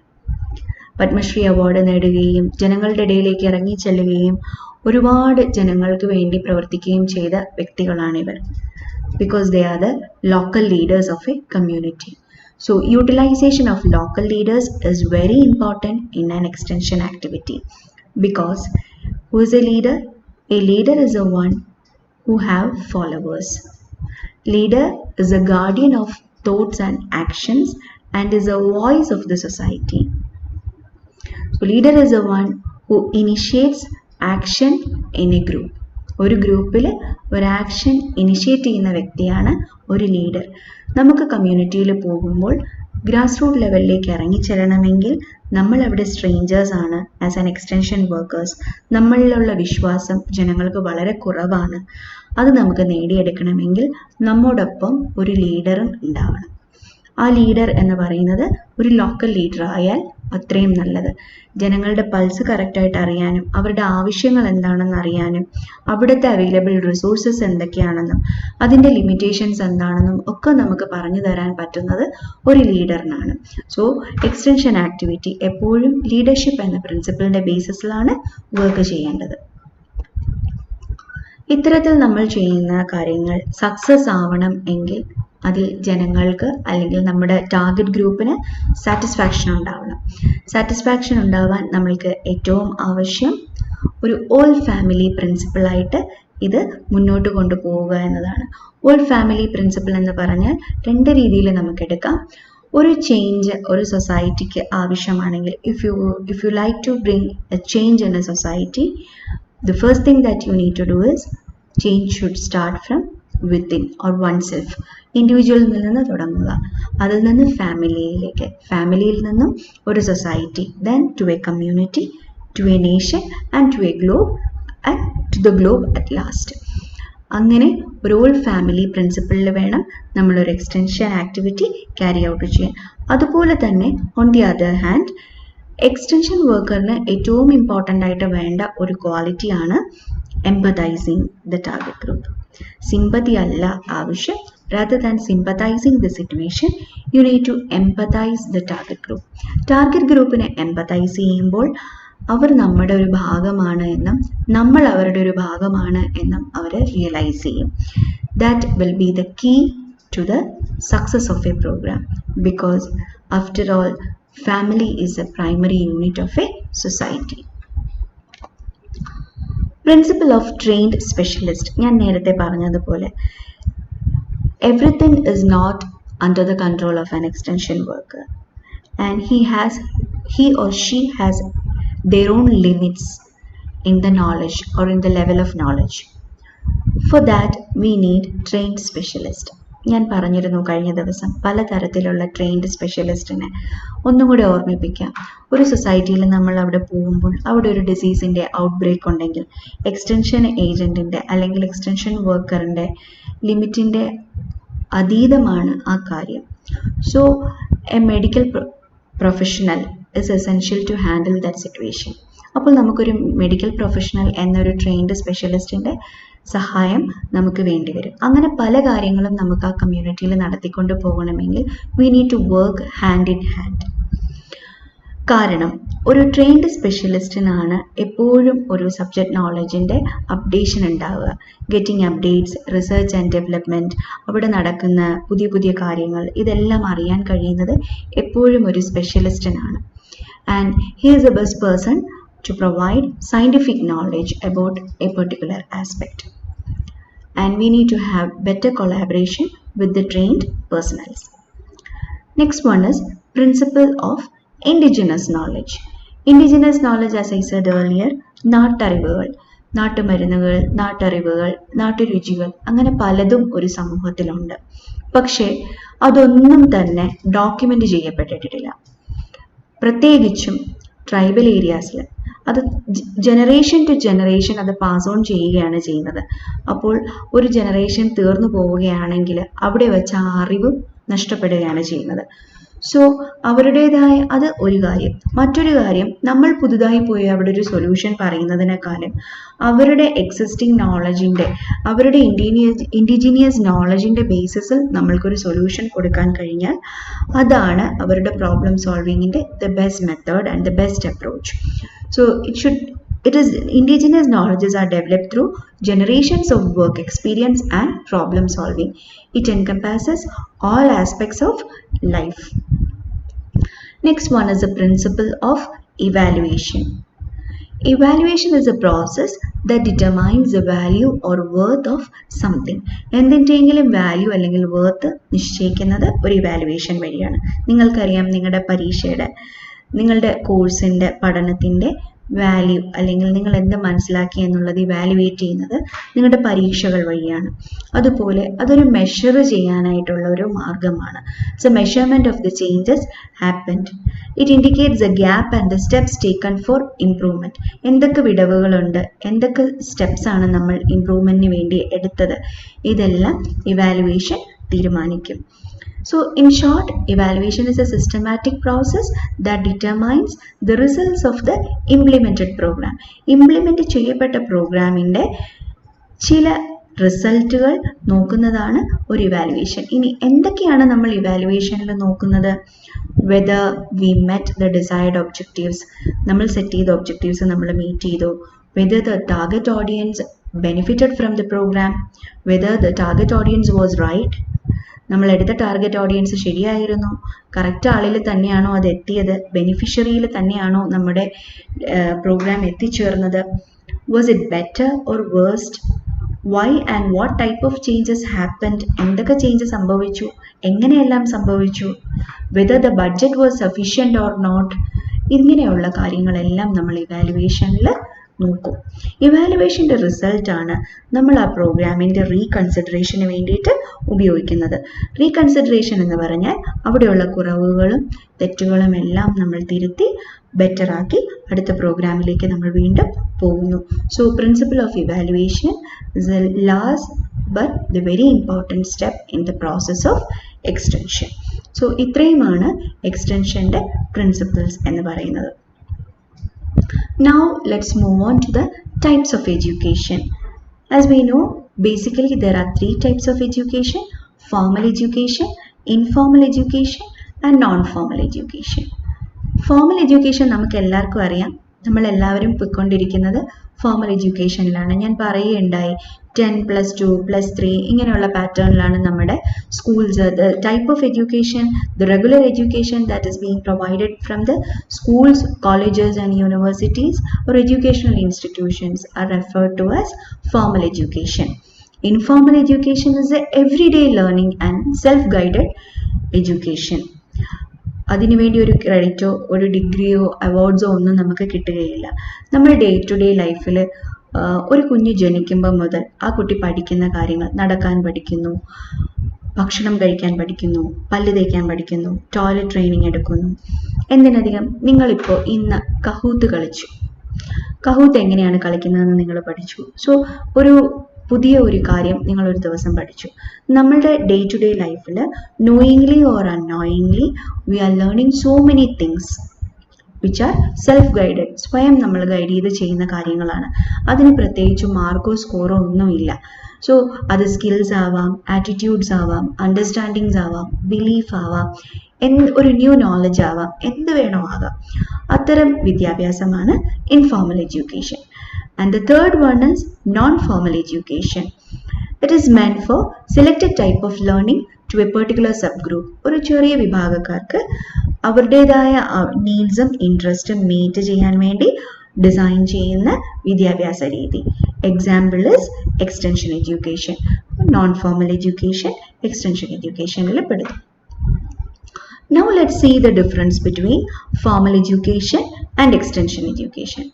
പത്മശ്രീ അവാർഡ് നേടുകയും ജനങ്ങളുടെ ഇടയിലേക്ക് ഇറങ്ങിച്ചെല്ലുകയും ഒരുപാട് ജനങ്ങൾക്ക് വേണ്ടി പ്രവർത്തിക്കുകയും ചെയ്ത വ്യക്തികളാണിവർ. Because they are the local leaders of a community. So utilization of local leaders is very important in an extension activity. Because who is a leader? A leader is a one who have followers. Leader is a guardian of thoughts and actions and is a voice of the society. So leader is a one who initiates action in a group. ഒരു ഗ്രൂപ്പിൽ ഒരു action initiate ചെയ്യുന്ന വ്യക്തിയാണ് ഒരു leader. നമുക്ക് കമ്മ്യൂണിറ്റിയിൽ പോകുമ്പോൾ grass root ലെവലിലേക്ക് ഇറങ്ങിച്ചെല്ലണമെങ്കിൽ നമ്മൾ അവിടെ സ്ട്രേഞ്ചേഴ്സ് ആണ്. ആസ് ആൻ എക്സ്റ്റൻഷൻ വർക്കേഴ്സ് നമ്മളിലുള്ള വിശ്വാസം ജനങ്ങൾക്ക് വളരെ കുറവാണ്. അത് നമുക്ക് നേടിയെടുക്കണമെങ്കിൽ നമ്മോടൊപ്പം ഒരു ലീഡറും ഉണ്ടാവണം. ആ ലീഡർ എന്ന് പറയുന്നത് ഒരു ലോക്കൽ ലീഡർ ആയാൽ അത്രയും നല്ലത്. ജനങ്ങളുടെ പൾസ് കറക്റ്റായിട്ട് അറിയാനും അവരുടെ ആവശ്യങ്ങൾ എന്താണെന്ന് അറിയാനും അവിടുത്തെ അവൈലബിൾ റിസോഴ്സസ് എന്തൊക്കെയാണെന്നും അതിൻ്റെ ലിമിറ്റേഷൻസ് എന്താണെന്നും ഒക്കെ നമുക്ക് പറഞ്ഞു തരാൻ പറ്റുന്നത് ഒരു ലീഡറിനാണ്. സോ എക്സ്റ്റൻഷൻ ആക്ടിവിറ്റി എപ്പോഴും ലീഡർഷിപ്പ് എന്ന പ്രിൻസിപ്പിളിൻ്റെ ബേസിസിലാണ് വർക്ക് ചെയ്യേണ്ടത്. ഇത്തരത്തിൽ നമ്മൾ ചെയ്യുന്ന കാര്യങ്ങൾ സക്സസ് ആവണം എങ്കിൽ അതിൽ ജനങ്ങൾക്ക് അല്ലെങ്കിൽ നമ്മുടെ ടാർഗറ്റ് ഗ്രൂപ്പിന് സാറ്റിസ്ഫാക്ഷൻ ഉണ്ടാവണം. സാറ്റിസ്ഫാക്ഷൻ ഉണ്ടാവാൻ നമ്മൾക്ക് ഏറ്റവും ആവശ്യം ഒരു ഓൾ ഫാമിലി പ്രിൻസിപ്പിളായിട്ട് ഇത് മുന്നോട്ട് കൊണ്ടുപോവുക എന്നതാണ്. ഓൾ ഫാമിലി പ്രിൻസിപ്പിൾ എന്ന് പറഞ്ഞാൽ രണ്ട് രീതിയിൽ നമുക്കെടുക്കാം. ഒരു ചേഞ്ച് ഒരു സൊസൈറ്റിക്ക് ആവശ്യമാണെങ്കിൽ if you like to bring a change in a society, the first thing that you need to do is change should start from within or oneself. ഇൻഡിവിജ്വലിൽ നിന്ന് തുടങ്ങുക, അതിൽ നിന്ന് ഫാമിലിയിലേക്ക്, ഫാമിലിയിൽ നിന്നും ഒരു society, then to a community, to a nation and to a globe and to the globe at last. അങ്ങനെ ഒരു all family പ്രിൻസിപ്പിളിൽ വേണം നമ്മളൊരു എക്സ്റ്റൻഷൻ ആക്ടിവിറ്റി ക്യാരി ഔട്ട് ചെയ്യാൻ. അതുപോലെ തന്നെ on the other hand extension വർക്കറിന് ഏറ്റവും ഇമ്പോർട്ടൻ്റ് ആയിട്ട് വേണ്ട ഒരു ക്വാളിറ്റിയാണ് empathising the target group. Sympathy അല്ല ആവശ്യം. Rather than sympathizing the situation, you need to empathize the target group. Target ഗ്രൂപ്പിനെ എംപതൈസ് ചെയ്യുമ്പോൾ അവർ നമ്മുടെ ഒരു ഭാഗമാണ് എന്നും നമ്മൾ അവരുടെ ഒരു ഭാഗമാണ് എന്നും അവർ റിയലൈസ് ചെയ്യും. That will be the key to the success of a programme. Because after all family is a primary unit of a society. Principle of trained specialist. ഞാൻ നേരത്തെ പറഞ്ഞതുപോലെ everything is not under the control of an extension worker, and he or she has their own limits in the knowledge or in the level of knowledge. For that we need trained specialist. ഞാൻ പറഞ്ഞിരുന്നു കഴിഞ്ഞ ദിവസം പലതരത്തിലുള്ള trained സ്പെഷ്യലിസ്റ്റിനെ. ഒന്നും കൂടെ ഓർമ്മിപ്പിക്കാം. ഒരു സൊസൈറ്റിയിൽ നമ്മൾ അവിടെ പോകുമ്പോൾ അവിടെ ഒരു ഡിസീസിൻ്റെ ഔട്ട് ബ്രേക്ക് ഉണ്ടെങ്കിൽ എക്സ്റ്റൻഷൻ ഏജൻറ്റിൻ്റെ അല്ലെങ്കിൽ എക്സ്റ്റൻഷൻ വർക്കറിൻ്റെ ലിമിറ്റിൻ്റെ അതീതമാണ് ആ കാര്യം. So a medical professional is essential to handle that situation. അപ്പോൾ നമുക്കൊരു മെഡിക്കൽ പ്രൊഫഷണൽ എന്നൊരു ട്രെയിൻഡ് സ്പെഷ്യലിസ്റ്റിൻ്റെ സഹായം നമുക്ക് വേണ്ടി വരും. അങ്ങനെ പല കാര്യങ്ങളും നമുക്ക് ആ കമ്മ്യൂണിറ്റിയിൽ നടത്തിക്കൊണ്ട് പോകണമെങ്കിൽ we need to work hand in hand. കാരണം ഒരു ട്രെയിൻഡ് സ്പെഷ്യലിസ്റ്റിനാണ് എപ്പോഴും ഒരു സബ്ജക്റ്റ് നോളജിൻ്റെ അപ്ഡേഷൻ ഉണ്ടാവുക. Getting updates, research and development, അവിടെ നടക്കുന്ന പുതിയ പുതിയ കാര്യങ്ങൾ, ഇതെല്ലാം അറിയാൻ കഴിയുന്നത് എപ്പോഴും ഒരു സ്പെഷ്യലിസ്റ്റിനാണ്. And he is the best person to provide scientific knowledge about a particular aspect. And we need to have better collaboration with the trained personnel. Next one is principle of indigenous knowledge. Indigenous knowledge, as I said earlier, നാട്ടറിവുകൾ, നാട്ടുമരുന്നുകൾ, നാട്ടറിവുകൾ, നാട്ടുരുചികൾ, അങ്ങനെ പലതും ഒരു സമൂഹത്തിലുണ്ട്. പക്ഷേ അതൊന്നും തന്നെ document ചെയ്യപ്പെട്ടിട്ടില്ല. പ്രത്യേകിച്ചും tribal ഏരിയാസിൽ അത് ജനറേഷൻ ടു ജനറേഷൻ അത് പാസ് ഓൺ ചെയ്യുകയാണ് ചെയ്യുന്നത്. അപ്പോൾ ഒരു ജനറേഷൻ തീർന്നു പോവുകയാണെങ്കിൽ അവിടെ വെച്ച് ആ അറിവ് നഷ്ടപ്പെടുകയാണ് ചെയ്യുന്നത്. സോ അവരുടേതായ അത് ഒരു കാര്യം. മറ്റൊരു കാര്യം, നമ്മൾ പുതുതായി പോയി അവിടെ ഒരു സൊല്യൂഷൻ പറയുന്നതിനേക്കാളും അവരുടെ എക്സിസ്റ്റിംഗ് നോളജിൻ്റെ, അവരുടെ ഇൻഡിജീനിയസ് നോളജിൻ്റെ ബേസിസിൽ നമ്മൾക്കൊരു സൊല്യൂഷൻ കൊടുക്കാൻ കഴിഞ്ഞാൽ അതാണ് അവരുടെ പ്രോബ്ലം സോൾവിങ്ങിൻ്റെ the best method and the best approach. So it should It is indigenous knowledges are developed through generations of work experience and problem solving. It encompasses all aspects of life. Next one is the principle of evaluation. Evaluation is a process that determines the value or worth of something. എന്തിൻ്റെയെങ്കിലും value അല്ലെങ്കിൽ worth നിശ്ചയിക്കുന്നത് ഒരു evaluation വഴിയാണ്. നിങ്ങൾക്കറിയാം, നിങ്ങളുടെ പരീക്ഷയുടെ, നിങ്ങളുടെ കോഴ്സിൻ്റെ, പഠനത്തിൻ്റെ വാല്യൂ അല്ലെങ്കിൽ നിങ്ങൾ എന്ത് മനസ്സിലാക്കി എന്നുള്ളത് ഇവാലുവേറ്റ് ചെയ്യുന്നത് നിങ്ങളുടെ പരീക്ഷകൾ വഴിയാണ്. അതുപോലെ അതൊരു മെഷർ ചെയ്യാനായിട്ടുള്ള ഒരു മാർഗമാണ്. It's A measurement of the changes happened. It indicates the gap and the steps taken four improvement. എന്തൊക്കെ വിടവുകളുണ്ട്, എന്തൊക്കെ സ്റ്റെപ്സ് ആണ് നമ്മൾ ഇംപ്രൂവ്മെൻറ്റിന് വേണ്ടി എടുത്തത്, ഇതെല്ലാം ഇവാലുവേഷൻ തീരുമാനിക്കും. So in short, evaluation is a systematic process that determines the results of the implemented program. Implement ചെയ്യപ്പെട്ട പ്രോഗ്രാമിൻ്റെ ചില റിസൾട്ടുകൾ നോക്കുന്നതാണ് ഒരു ഇവാലുവേഷൻ. ഇനി എന്തൊക്കെയാണ് നമ്മൾ ഇവാലുവേഷനിൽ നോക്കുന്നത്? Whether we met the desired objectives, നമ്മൾ സെറ്റ് ചെയ്ത ഒബ്ജക്റ്റീവ്സ് നമ്മൾ മീറ്റ് ചെയ്തു. Whether the target audience benefited from the programme, whether the target audience was right, നമ്മൾ എടുത്ത ടാർഗറ്റ് ഓഡിയൻസ് ശരിയായിരുന്നു, കറക്റ്റ് ആളിൽ തന്നെയാണോ അത് എത്തിയത്, ബെനിഫിഷ്യറിയിൽ തന്നെയാണോ നമ്മുടെ പ്രോഗ്രാം എത്തിച്ചേർന്നത്, was it better or worst, why and what type of changes happened, എന്തൊക്കെ ചേഞ്ചസ് സംഭവിച്ചു, എങ്ങനെയെല്ലാം സംഭവിച്ചു, whether the budget was sufficient or not. ഇങ്ങനെയുള്ള കാര്യങ്ങളെല്ലാം നമ്മൾ ഇവാലുവേഷനിൽ നോക്കും. ഇവാലുവേഷൻ്റെ റിസൾട്ടാണ് നമ്മൾ ആ പ്രോഗ്രാമിൻ്റെ റീകൺസിഡറേഷന് വേണ്ടിയിട്ട് ഉപയോഗിക്കുന്നത്. റീകൺസിഡറേഷൻ എന്ന് പറഞ്ഞാൽ അവിടെയുള്ള കുറവുകളും തെറ്റുകളും എല്ലാം നമ്മൾ തിരുത്തി ബെറ്ററാക്കി അടുത്ത പ്രോഗ്രാമിലേക്ക് നമ്മൾ വീണ്ടും പോകുന്നു. So principle of evaluation is A last but the very important step in the process of extension. So ഇത്രയുമാണ് എക്സ്റ്റൻഷൻ്റെ പ്രിൻസിപ്പിൾസ് എന്ന് പറയുന്നത്. Now let's move on to the types of education. As we know, basically there are three types of education: formal education, informal education and non-formal education. Formal education നമുക്ക് എല്ലാവർക്കും അറിയാം, നമ്മളെല്ലാവരും പോയിക്കൊണ്ടിരിക്കുന്നത് formal എഡ്യൂക്കേഷനിലാണ്. ഞാൻ പറയുകയുണ്ടായി 10+2+3 ഇങ്ങനെയുള്ള പാറ്റേണിലാണ് നമ്മുടെ schools. The type of education, the regular education that is being provided from the schools, colleges and universities or educational institutions are referred to as formal education. Informal education is the everyday learning and self-guided education. അതിനുവേണ്ടി ഒരു ക്രെഡിറ്റോ ഒരു ഡിഗ്രിയോ അവാർഡ്സോ ഒന്നും നമുക്ക് കിട്ടുകയില്ല. നമ്മൾ day to day ലൈഫിൽ ഒരു കുഞ്ഞ് ജനിക്കുമ്പോൾ മുതൽ ആ കുട്ടി പഠിക്കുന്ന കാര്യങ്ങൾ, നടക്കാൻ പഠിക്കുന്നു, ഭക്ഷണം കഴിക്കാൻ പഠിക്കുന്നു, പല്ല് തേക്കാൻ പഠിക്കുന്നു, ടോയ്ലറ്റ് ട്രെയിനിങ് എടുക്കുന്നു. എന്തിനധികം നിങ്ങളിപ്പോൾ ഇന്ന് കഹൂത്ത് കളിച്ചു. കഹൂത്ത് എങ്ങനെയാണ് കളിക്കുന്നതെന്ന് നിങ്ങൾ പഠിച്ചു. സോ ഒരു പുതിയ ഒരു കാര്യം നിങ്ങൾ ഒരു ദിവസം പഠിച്ചു. നമ്മളുടെ ഡേ ടു ഡേ ലൈഫിൽ knowingly or unknowingly we are learning so many things which are self guided. സ്വയം നമ്മൾ ഗൈഡ് ചെയ്ത് ചെയ്യുന്ന കാര്യങ്ങളാണ്. അതിന് പ്രത്യേകിച്ച് മാർക്കോ സ്കോറോ ഒന്നുമില്ല. സോ അത് സ്കിൽസ് ആവാം, ആറ്റിറ്റ്യൂഡ്സ് ആവാം, അണ്ടർസ്റ്റാൻഡിങ്സ് ആവാം, ബിലീഫ് ആവാം, ഒരു ന്യൂ നോളജ് ആവാം, എന്ത് വേണോ ആകാം. അത്തരം വിദ്യാഭ്യാസമാണ് informal education. And the third one is non-formal education. It is meant for selected type of learning to a particular subgroup. ഒരു ചെറിയ വിഭാഗക്കാർക്ക് അവരുടേതായ നീഡ്സും ഇൻട്രസ്റ്റും മീറ്റ് ചെയ്യാൻ വേണ്ടി ഡിസൈൻ ചെയ്യുന്ന വിദ്യാഭ്യാസ രീതി. Example is extension education. Nonformal education extension എഡ്യൂക്കേഷനിൽ പെടുന്നു. Now let's see the difference between formal education and extension education.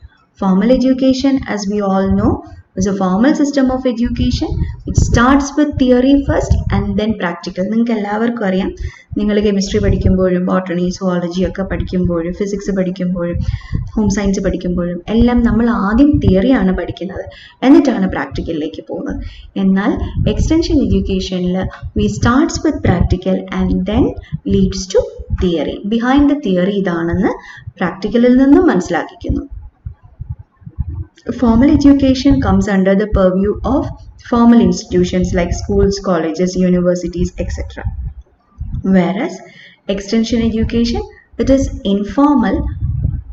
Formal education, as we all know, is a formal system of education. It starts with theory first and then practical. നിങ്ങൾക്ക് എല്ലാവർക്കും അറിയാം, നിങ്ങൾ chemistry പഠിക്കുമ്പോഴും botany zoology ഒക്കെ പഠിക്കുമ്പോഴും physics പഠിക്കുമ്പോഴും home science പഠിക്കുമ്പോഴും എല്ലാം നമ്മൾ ആദ്യം തിയറിയാണ് പഠിക്കുന്നത്, എന്നിട്ടാണ് പ്രാക്ടിക്കലിലേക്ക് പോകുന്നത്. എന്നാൽ എക്സ്റ്റൻഷൻ എഡ്യൂക്കേഷനിൽ we starts with practical and then leads to theory. Behind the theory ഇതാണെന്ന് പ്രാക്ടിക്കലിൽ നിന്നും മനസ്സിലാക്കിക്കുന്നു. Formal education comes under the purview of formal institutions like schools, colleges, universities, etc. Whereas extension education, it is informal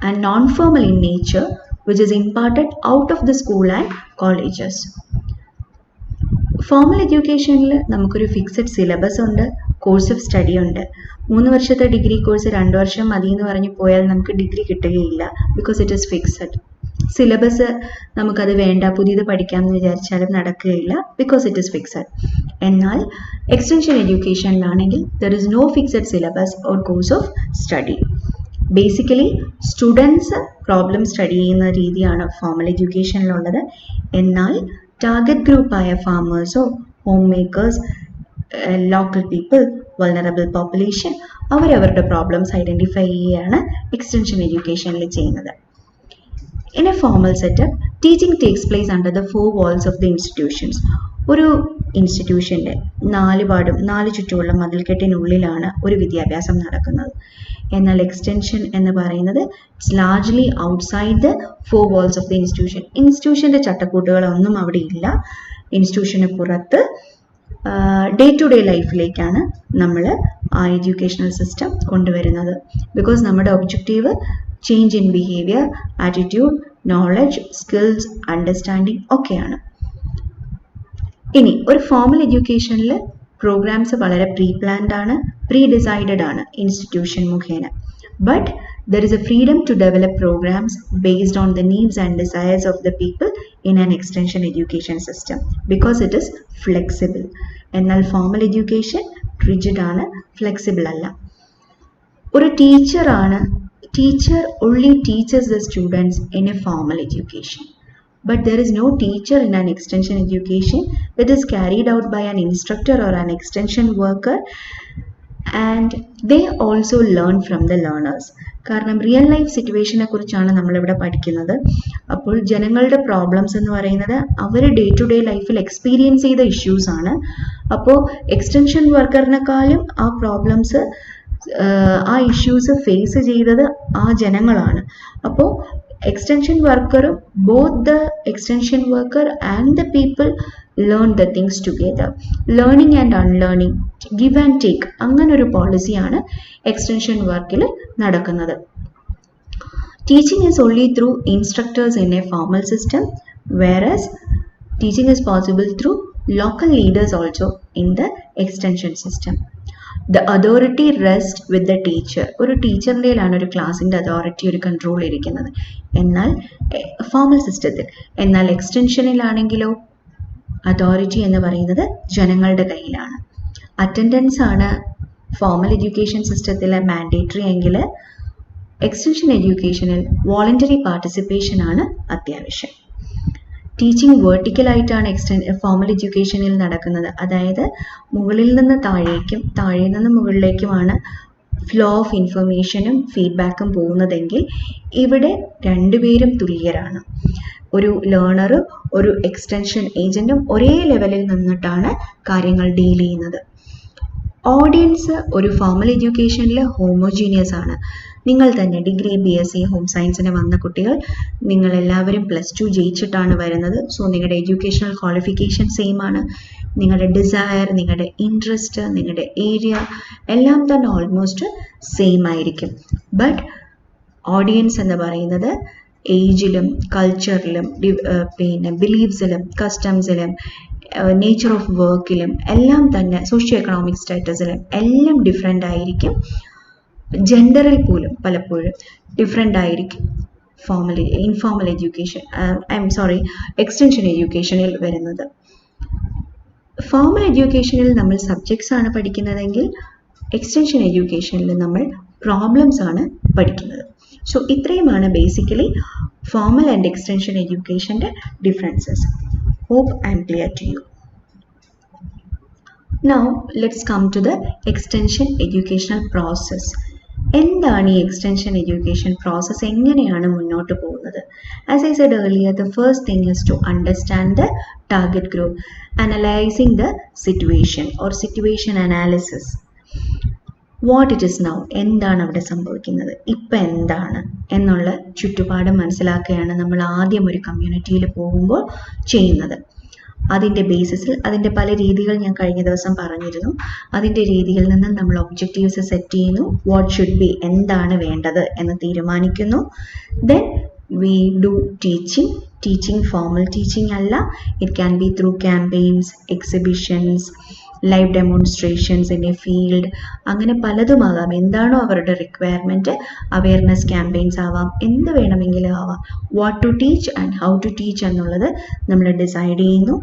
and non-formal in nature, which is imparted out of the school and colleges. Formal എഡ്യൂക്കേഷനിൽ നമുക്കൊരു fixed syllabus ഉണ്ട്, course of study ഉണ്ട്. 3 വർഷത്തെ degree course 2 വർഷം മതി എന്ന് പറഞ്ഞ് പോയാൽ നമുക്ക് ഡിഗ്രി കിട്ടുകയില്ല. Because it is fixed. Syllabus നമുക്കത് വേണ്ട, പുതിയത് പഠിക്കാമെന്ന് വിചാരിച്ചാലും നടക്കുകയില്ല. Because it is fixed. എന്നാൽ എക്സ്റ്റൻഷൻ എഡ്യൂക്കേഷനിലാണെങ്കിൽ there is no fixed syllabus or course of study. Basically students problem study ചെയ്യുന്ന രീതിയാണ് ഫോമൽ എഡ്യൂക്കേഷനിലുള്ളത്. എന്നാൽ ടാർഗറ്റ് ഗ്രൂപ്പായ ഫാമേഴ്സോ home makers, local people, vulnerable population അവരവരുടെ പ്രോബ്ലംസ് ഐഡൻറ്റിഫൈ ചെയ്യുകയാണ് എക്സ്റ്റൻഷൻ എഡ്യൂക്കേഷനിൽ ചെയ്യുന്നത്. In a formal setup, teaching takes place under the 4 walls of the institutions. ഒരു ഇൻസ്റ്റിറ്റ്യൂഷൻ്റെ 4 ചുറ്റുമുള്ള മതിൽക്കെട്ടിനുള്ളിലാണ് ഒരു വിദ്യാഭ്യാസം നടക്കുന്നത്. എന്നാൽ എക്സ്റ്റൻഷൻ എന്ന് പറയുന്നത് it's largely outside the 4 walls of the institution. ഇൻസ്റ്റിറ്റ്യൂഷൻ്റെ ചട്ടക്കൂട്ടുകളൊന്നും അവിടെ ഇല്ല. ഇൻസ്റ്റിറ്റ്യൂഷന് പുറത്ത് ഡേ ടു ഡേ ലൈഫിലേക്കാണ് നമ്മൾ ആ എഡ്യൂക്കേഷണൽ സിസ്റ്റം കൊണ്ടുവരുന്നത്. ബിക്കോസ് നമ്മുടെ objective change in behaviour, attitude, knowledge, skills, understanding ഒക്കെയാണ്. ഇനി ഒരു ഫോമൽ എഡ്യൂക്കേഷനിൽ പ്രോഗ്രാംസ് വളരെ പ്രീ പ്ലാൻഡ് ആണ്, പ്രീ ഡിസൈഡഡ് ആണ് ഇൻസ്റ്റിറ്റ്യൂഷൻ മുഖേന. But there is a freedom to develop programs based on the needs and desires of the people in an extension education system because it is flexible. എന്നാൽ formal education rigid ആണ്, flexible അല്ല. ഒരു teacher only teaches the students in a formal education, but there is no teacher in an extension education that is carried out by an instructor or an extension worker, and they also learn from the learners. കാരണം real life സിറ്റുവേഷനെ കുറിച്ചാണ് നമ്മളിവിടെ പഠിക്കുന്നത്. അപ്പോൾ ജനങ്ങളുടെ problems എന്ന് പറയുന്നത് our day to day ലൈഫിൽ experience ചെയ്ത ഇഷ്യൂസ് ആണ്. അപ്പോൾ എക്സ്റ്റൻഷൻ വർക്കറിനെക്കാളും ആ പ്രോബ്ലംസ്, ആ ഇഷ്യൂസ് ഫേസ് ചെയ്തത് ആ ജനങ്ങളാണ്. അപ്പോൾ എക്സ്റ്റൻഷൻ വർക്കറും both the extension worker and the people learn the things together. Learning and unlearning, give and take, അങ്ങനൊരു പോളിസിയാണ് എക്സ്റ്റൻഷൻ വർക്കിൽ നടക്കുന്നത്. Teaching is only through instructors in a formal system, whereas teaching is possible through local leaders also in the extension system. The authority rest with the teacher. ഒരു ടീച്ചറിൻ്റെയിലാണ് ഒരു ക്ലാസിൻ്റെ authority, ഒരു control ഇരിക്കുന്നത്. എന്നാൽ ഫോമൽ സിസ്റ്റത്തിൽ, എന്നാൽ എക്സ്റ്റൻഷനിലാണെങ്കിലോ അതോറിറ്റി എന്ന് പറയുന്നത് ജനങ്ങളുടെ കയ്യിലാണ്. അറ്റൻഡൻസ് ആണ് ഫോമൽ എഡ്യൂക്കേഷൻ സിസ്റ്റത്തിൽ മാൻഡേറ്ററി എങ്കിൽ എക്സ്റ്റൻഷൻ എഡ്യൂക്കേഷനിൽ വോളണ്ടറി പാർട്ടിസിപ്പേഷൻ ആണ് അത്യാവശ്യം. ടീച്ചിങ് വേർട്ടിക്കലായിട്ടാണ് ഫോമൽ എഡ്യൂക്കേഷനിൽ നടക്കുന്നത്. അതായത് മുകളിൽ നിന്ന് താഴേക്കും താഴെ നിന്ന് മുകളിലേക്കുമാണ് ഫ്ലോ ഓഫ് ഇൻഫർമേഷനും ഫീഡ്ബാക്കും പോകുന്നതെങ്കിൽ ഇവിടെ രണ്ടുപേരും തുല്യരാണ്. ഒരു ലേണറും ഒരു എക്സ്റ്റൻഷൻ ഏജൻറ്റും ഒരേ ലെവലിൽ നിന്നിട്ടാണ് കാര്യങ്ങൾ ഡീൽ ചെയ്യുന്നത്. ഓഡിയൻസ് ഒരു ഫോമൽ എഡ്യൂക്കേഷനിൽ ഹോമോജീനിയസ് ആണ്. നിങ്ങൾ തന്നെ ഡിഗ്രി, BSc, ഹോം സയൻസിന് വന്ന കുട്ടികൾ, നിങ്ങളെല്ലാവരും +2 ജയിച്ചിട്ടാണ് വരുന്നത്. സോ നിങ്ങളുടെ എഡ്യൂക്കേഷണൽ ക്വാളിഫിക്കേഷൻ സെയിം ആണ്. നിങ്ങളുടെ ഡിസയർ, നിങ്ങളുടെ ഇൻട്രസ്റ്റ്, നിങ്ങളുടെ ഏരിയ എല്ലാം തന്നെ ഓൾമോസ്റ്റ് സെയിം ആയിരിക്കും. ബട്ട് ഓഡിയൻസ് എന്ന് പറയുന്നത് ഏജിലും കൾച്ചറിലും പിന്നെ ബിലീഫ്സിലും കസ്റ്റംസിലും നേച്ചർ ഓഫ് വർക്കിലും എല്ലാം തന്നെ സോഷ്യോ എക്കണോമിക് സ്റ്റാറ്റസിലും എല്ലാം ഡിഫറെൻ്റ് ആയിരിക്കും. ജെൻഡറിൽ പോലും പലപ്പോഴും ഡിഫറെൻ്റ് ആയിരിക്കും ഇൻഫോർമൽ എഡ്യൂക്കേഷൻ, എക്സ്റ്റൻഷൻ എഡ്യൂക്കേഷനിൽ വരുന്നത്. ഫോമൽ എഡ്യൂക്കേഷനിൽ നമ്മൾ സബ്ജക്ട്സ് ആണ് പഠിക്കുന്നതെങ്കിൽ എക്സ്റ്റൻഷൻ എഡ്യൂക്കേഷനിൽ നമ്മൾ പ്രോബ്ലംസ് ആണ് പഠിക്കുന്നത്. സോ ഇത്രയുമാണ് ബേസിക്കലി ഫോമൽ ആൻഡ് എക്സ്റ്റൻഷൻ എഡ്യൂക്കേഷൻ്റെ differences. Hope I am clear to you. Now let's come to the extension educational process. എന്താണ് ഈ എക്സ്റ്റൻഷൻ എഡ്യൂക്കേഷൻ പ്രോസസ്സ്, എങ്ങനെയാണ് മുന്നോട്ട് പോകുന്നത്? As I said earlier, the first thing is to understand the target group, analyzing the situation or situation analysis. What it is now, എന്താണ് അവിടെ സംഭവിക്കുന്നത്, ഇപ്പം എന്താണ് എന്നുള്ള ചുറ്റുപാട് മനസ്സിലാക്കുകയാണ് നമ്മൾ ആദ്യം ഒരു കമ്മ്യൂണിറ്റിയിൽ പോകുമ്പോൾ ചെയ്യുന്നത്. അതിൻ്റെ ബേസിസിൽ അതിൻ്റെ പല രീതികൾ ഞാൻ കഴിഞ്ഞ ദിവസം പറഞ്ഞിരുന്നു. അതിൻ്റെ രീതിയിൽ നിന്ന് നമ്മൾ ഒബ്ജക്റ്റീവ്സ് സെറ്റ് ചെയ്യുന്നു, വാട്ട് ഷുഡ് ബി, എന്താണ് വേണ്ടത് എന്ന് തീരുമാനിക്കുന്നു. Then we do teaching formal teaching alla, it can be through campaigns, exhibitions, live demonstrations in A field, അങ്ങനെ പലതുമാകാം. എന്താണോ അവരുടെ റിക്വയർമെൻറ്റ്, അവയർനെസ് ക്യാമ്പയിൻസ് ആവാം, എന്ത് വേണമെങ്കിലും ആവാം. What to teach and how to teach എന്നുള്ളത് നമ്മൾ ഡിസൈഡ് ചെയ്യുന്നു.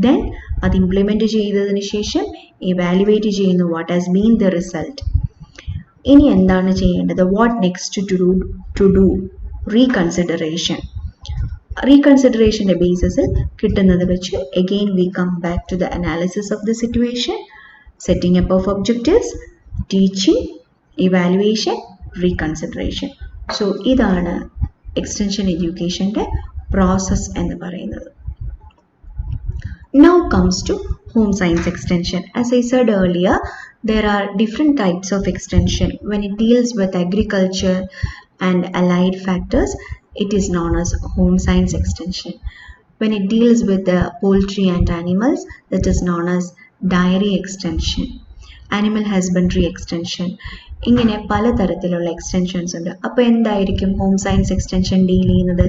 ദെൻ അത് ഇംപ്ലിമെൻറ്റ് ചെയ്തതിന് ശേഷം ഇവാലുവേറ്റ് ചെയ്യുന്നു what has been the result. ഇനി എന്താണ് ചെയ്യേണ്ടത്? What next to do? റീകൺസിഡറേഷൻ്റെ ബേസിസിൽ കിട്ടുന്നത് വെച്ച് again we come back to the analysis of the situation, setting up of objectives, teaching, evaluation, reconsideration. So ഇതാണ് എക്സ്റ്റൻഷൻ എഡ്യൂക്കേഷൻ്റെ പ്രോസസ് എന്ന് പറയുന്നത്. Now comes to home science extension. As I said earlier, there are different types of extension. When it deals with agriculture and allied factors, it is known as home science extension. When it deals with the poultry and animals, that is known as dairy extension, animal husbandry extension. ഇങ്ങനെ പലതരത്തിലുള്ള extensions ഉണ്ട്. അപ്പോൾ എന്തായിരിക്കും home science extension deal ചെയ്യുന്നത്?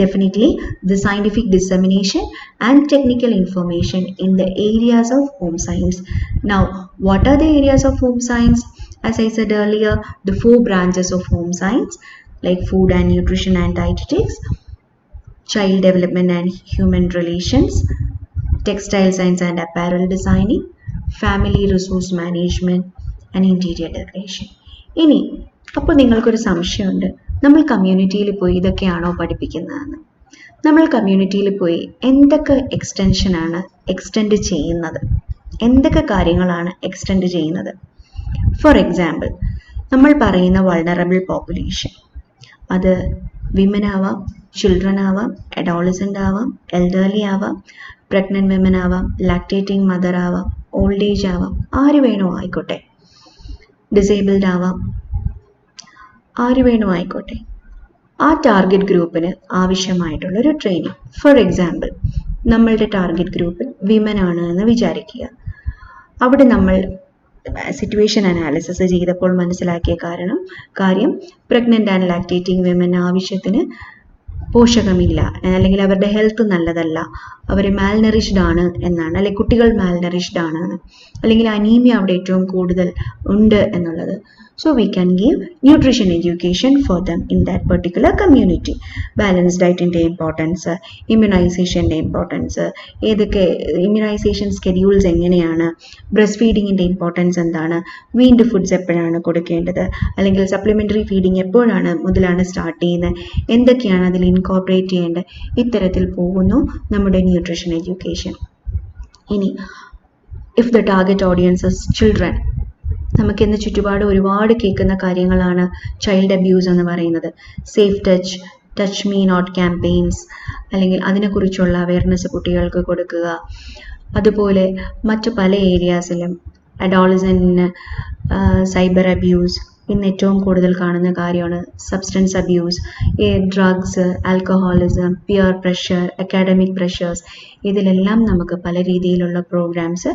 Definitely the scientific dissemination and technical information in the areas of home science. Now, what are the areas of home science? As I said earlier, the 4 branches of home science, like food and nutrition and dietetics, child development and human relations, textile science and apparel designing, family resource management and interior decoration. ഇനി അപ്പോൾ നിങ്ങൾക്കൊരു സംശയമുണ്ട്, നമ്മൾ കമ്മ്യൂണിറ്റിയിൽ പോയി ഇതൊക്കെയാണോ പഠിപ്പിക്കുന്നതെന്ന്. നമ്മൾ കമ്മ്യൂണിറ്റിയിൽ പോയി എന്തൊക്കെ എക്സ്റ്റൻഷനാണ് എക്സ്റ്റെൻഡ് ചെയ്യുന്നത്, എന്തൊക്കെ കാര്യങ്ങളാണ് എക്സ്റ്റെൻഡ് ചെയ്യുന്നത്? ഫോർ എക്സാമ്പിൾ, നമ്മൾ പറയുന്ന വൾണറബിൾ പോപ്പുലേഷൻ, അത് വിമൻ ആവാം, ചിൽഡ്രൻ ആവാം, അഡോളസൻ്റ് ആവാം, എൽഡർലി ആവാം, പ്രഗ്നൻറ്റ് വിമൻ ആവാം, ലാക്ടേറ്റിംഗ് മദർ ആവാം, ഓൾഡ് ഏജ് ആവാം, ആര് വേണോ ആയിക്കോട്ടെ, ഡിസേബിൾഡ് ആവാം, ആര് വേണോ ആയിക്കോട്ടെ, ആ ടാർഗറ്റ് ഗ്രൂപ്പിന് ആവശ്യമായിട്ടുള്ളൊരു ട്രെയിനിങ്. ഫോർ എക്സാമ്പിൾ, നമ്മളുടെ ടാർഗറ്റ് ഗ്രൂപ്പിൽ വിമൻ ആണ് എന്ന് വിചാരിക്കുക. അവിടെ നമ്മൾ സിറ്റുവേഷൻ അനാലിസിസ് ചെയ്തപ്പോൾ മനസ്സിലാക്കിയ കാര്യം പ്രഗ്നൻ്റ് ആൻഡ് ലാക്ടേറ്റിംഗ് വിമൻ ആവശ്യത്തിന് പോഷകമില്ല, അല്ലെങ്കിൽ അവരുടെ ഹെൽത്ത് നല്ലതല്ല, അവർ മാൽനറിഷ്ഡ് ആണ് എന്നാണ്, അല്ലെങ്കിൽ കുട്ടികൾ മാൽനറിഷ്ഡ് ആണ്, അല്ലെങ്കിൽ അനീമിയ അവിടെ ഏറ്റവും കൂടുതൽ ഉണ്ട് എന്നുള്ളത്. So we can give nutrition education for them in that particular community. Balanced diet ന്റെ ഇമ്പോർട്ടൻസ്, ഇമ്മ്യൂണൈസേഷൻ്റെ ഇമ്പോർട്ടൻസ്, ഏതൊക്കെ ഇമ്മ്യൂണൈസേഷൻ സ്കെഡ്യൂൾസ് എങ്ങനെയാണ്, ബ്രസ്റ്റ് ഫീഡിങ്ങിൻ്റെ ഇമ്പോർട്ടൻസ് എന്താണ്, വീൻഡ് ഫുഡ്സ് എപ്പോഴാണ് കൊടുക്കേണ്ടത്, അല്ലെങ്കിൽ സപ്ലിമെൻ്ററി ഫീഡിങ് എപ്പോഴാണ് മുതലാണ് സ്റ്റാർട്ട് ചെയ്യുന്നത്, എന്തൊക്കെയാണ് അതിൽ ഇൻകോർപ്പറേറ്റ് ചെയ്യേണ്ടത്, ഇത്തരത്തിൽ പോകുന്നു നമ്മുടെ ന്യൂട്രീഷൻ എഡ്യൂക്കേഷൻ. ഇനി if the target audience is children, നമുക്കിന്ന് ചുറ്റുപാട് ഒരുപാട് കേൾക്കുന്ന കാര്യങ്ങളാണ് ചൈൽഡ് അബ്യൂസ് എന്ന് പറയുന്നത്. Safe touch me not campaigns, അല്ലെങ്കിൽ അതിനെക്കുറിച്ചുള്ള അവയർനെസ് കുട്ടികൾക്ക് കൊടുക്കുക. അതുപോലെ മറ്റു പല ഏരിയാസിലും അഡോളസൻറ്റിന് സൈബർ അബ്യൂസ്, ഇന്ന് ഏറ്റവും കൂടുതൽ കാണുന്ന കാര്യമാണ് substance abuse, drugs, alcoholism, peer pressure, academic pressures. ഇതിലെല്ലാം നമുക്ക് പല രീതിയിലുള്ള പ്രോഗ്രാംസ്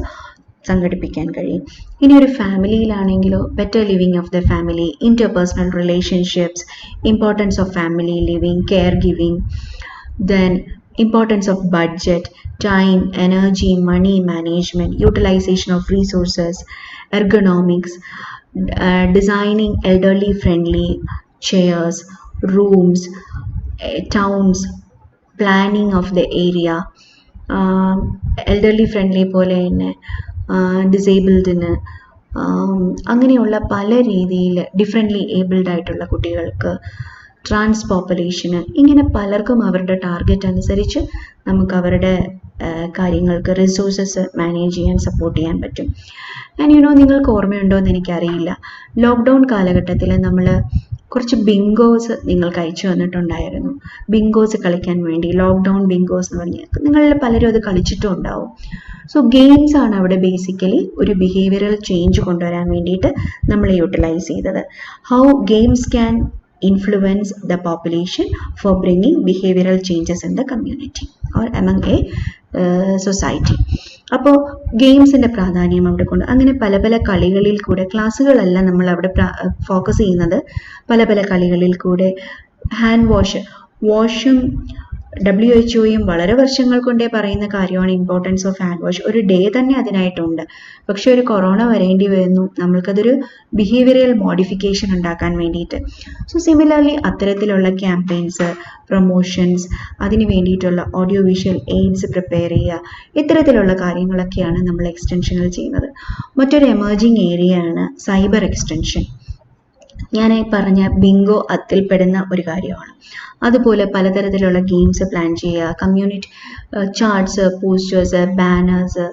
സംഘടിപ്പിക്കാൻ കഴിയും. ഇനി ഒരു ഫാമിലിയിലാണെങ്കിലോ better living of the family, interpersonal relationships, importance of family living, care giving, then importance of budget, time, energy, money management, utilisation of resources, ergonomics, designing elderly friendly chairs, rooms, towns, planning of the area, elderly friendly പോലെ തന്നെ ഡിസേബിൾഡിന്, അങ്ങനെയുള്ള പല രീതിയിൽ differently abled ആയിട്ടുള്ള കുട്ടികൾക്ക്, trans population, ഇങ്ങനെ പലർക്കും അവരുടെ ടാർഗറ്റ് അനുസരിച്ച് നമുക്ക് അവരുടെ കാര്യങ്ങൾക്ക് റിസോഴ്സസ് മാനേജ് ചെയ്യാൻ സപ്പോർട്ട് ചെയ്യാൻ പറ്റും. ആൻഡ് നിങ്ങൾക്ക് ഓർമ്മയുണ്ടോ എന്ന് എനിക്കറിയില്ല, ലോക്ക്ഡൗൺ കാലഘട്ടത്തിൽ നമ്മൾ കുറച്ച് ബിങ്കോസ് നിങ്ങൾക്ക് അയച്ചു തന്നിട്ടുണ്ടായിരുന്നു. ബിങ്കോസ് കളിക്കാൻ വേണ്ടി, ലോക്ക്ഡൗൺ ബിങ്കോസ് എന്ന് പറഞ്ഞാൽ നിങ്ങളിൽ പലരും അത് കളിച്ചിട്ടും ഉണ്ടാവും. സോ ഗെയിംസ് ആണ് അവിടെ ബേസിക്കലി ഒരു ബിഹേവിയറൽ ചേഞ്ച് കൊണ്ടുവരാൻ വേണ്ടിയിട്ട് നമ്മൾ യൂട്ടിലൈസ് ചെയ്തത്. How games can influence the population for bringing behavioral changes in the community or among a society. അപ്പോൾ ഗെയിംസിൻ്റെ പ്രാധാന്യം അവിടെ കൊണ്ട് അങ്ങനെ പല പല കളികളിൽ കൂടെ, ക്ലാസ്സുകളല്ല നമ്മൾ അവിടെ ഫോക്കസ് ചെയ്യുന്നത്, പല പല കളികളിൽ കൂടെ ഹാൻഡ് വാഷ്, വാഷും WHO വളരെ വർഷങ്ങൾ കൊണ്ടേ പറയുന്ന കാര്യമാണ് ഇമ്പോർട്ടൻസ് ഓഫ് ഹാൻഡ് വാഷ്. ഒരു ഡേ തന്നെ അതിനായിട്ടുണ്ട്. പക്ഷെ ഒരു കൊറോണ വരേണ്ടി വരുന്നു നമ്മൾക്കതൊരു ബിഹേവിയറൽ മോഡിഫിക്കേഷൻ ഉണ്ടാക്കാൻ വേണ്ടിയിട്ട്. സോ സിമിലർലി അത്തരത്തിലുള്ള ക്യാമ്പയിൻസ്, പ്രൊമോഷൻസ്, അതിന് വേണ്ടിയിട്ടുള്ള ഓഡിയോ വിഷ്വൽ എയ്ഡ്സ് പ്രിപ്പയർ ചെയ്യുക, ഇത്തരത്തിലുള്ള കാര്യങ്ങളൊക്കെയാണ് നമ്മൾ എക്സ്റ്റൻഷനിൽ ചെയ്യുന്നത്. മറ്റൊരു എമേർജിങ് ഏരിയയാണ് സൈബർ എക്സ്റ്റൻഷൻ. ഞാനായി പറഞ്ഞ ബിങ്കോ അതിൽപ്പെടുന്ന ഒരു കാര്യമാണ്. അതുപോലെ പലതരത്തിലുള്ള ഗെയിംസ് പ്ലാൻ ചെയ്യുക, കമ്മ്യൂണിറ്റി ചാർട്ട്സ്, പോസ്റ്റേഴ്സ്, ബാനേഴ്സ്,